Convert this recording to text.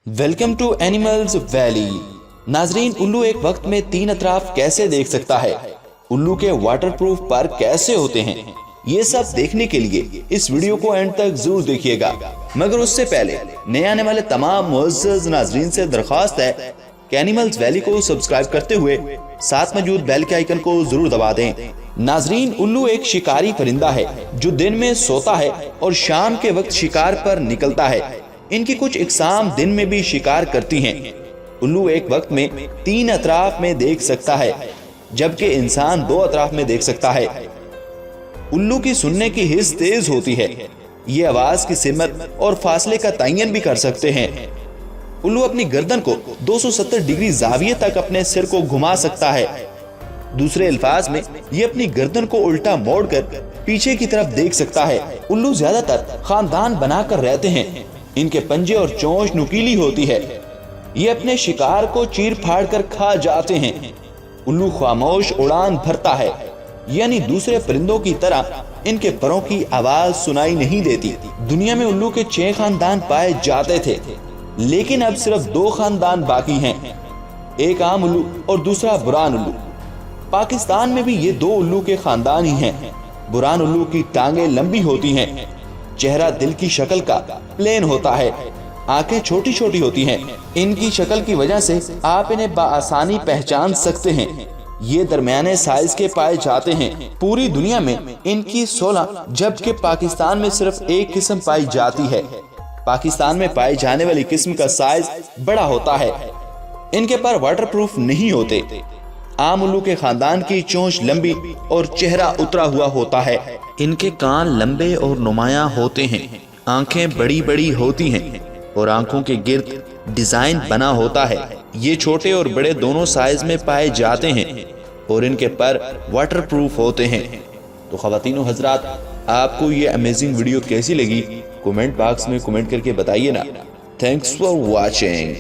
Welcome to animals valley. नाजरीन, उल्लू एक वक्त में 3 अतराफ कैसे देख सकता है, उल्लू के वाटर प्रूफ पर कैसे होते हैं, ये सब देखने के लिए इस वीडियो को एंड तक जरूर देखिएगा। मगर उससे पहले नए आने वाले तमाम मुअज़्ज़ज़ नाजरीन से दरख्वास्त है कि एनिमल्स वैली को सब्सक्राइब करते हुए साथ मौजूद बेल के आइकन को जरूर दबा दें। नाजरीन, उल्लू एक शिकारी परिंदा है जो दिन में सोता है और शाम के वक्त शिकार पर निकलता है। इनकी कुछ इकसाम दिन में भी शिकार करती हैं। उल्लू एक वक्त में 3 अतराफ में देख सकता है, जबकि इंसान 2 अतराफ में देख सकता है। उल्लू की सुनने की हिस्स तेज होती है। ये आवाज की सिमत और फासले का तयन भी कर सकते हैं। उल्लू अपनी गर्दन को 270 डिग्री जाविये तक अपने सिर को घुमा सकता है। दूसरे अल्फाज में ये अपनी गर्दन को उल्टा मोड़कर पीछे की तरफ देख सकता है। उल्लू ज्यादातर खानदान बनाकर रहते हैं। इनके पंजे और चोंच नुकीली होती है। ये अपने शिकार को चीर फाड़ कर खा जाते हैं। उल्लू खामोश उड़ान भरता है, यानी दूसरे परिंदों की तरह इनके परों की आवाज सुनाई नहीं देती। दुनिया में उल्लू के 6 खानदान पाए जाते थे, लेकिन अब सिर्फ 2 खानदान बाकी हैं, एक आम उल्लू और दूसरा बुरान उल्लू। पाकिस्तान में भी ये 2 उल्लू के खानदान ही हैं। बुरान उल्लू की टांगे लंबी होती हैं, चेहरा दिल की शक्ल का प्लेन होता है, आंखें छोटी छोटी होती हैं। इनकी शक्ल की वजह से आप इन्हें बआसानी पहचान सकते हैं। ये दरमियाने साइज के पाए जाते हैं। पूरी दुनिया में इनकी 16, जबकि पाकिस्तान में सिर्फ एक किस्म पाई जाती है। पाकिस्तान में पाई जाने वाली किस्म का साइज बड़ा होता है। इनके पर वाटर प्रूफ नहीं होते। आम उल्लू के खानदान की चोंच लंबी और चेहरा उतरा हुआ होता है। इनके कान लंबे और नुमायां होते हैं, आंखें बड़ी बड़ी होती हैं और आंखों के गिर्द डिजाइन बना होता है। ये छोटे और बड़े दोनों साइज में पाए जाते हैं और इनके पर वाटर प्रूफ होते हैं। तो ख़वातीन और हज़रात, आपको ये अमेजिंग वीडियो कैसी लगी, कमेंट बॉक्स में कमेंट करके बताइए ना। Thanks for watching.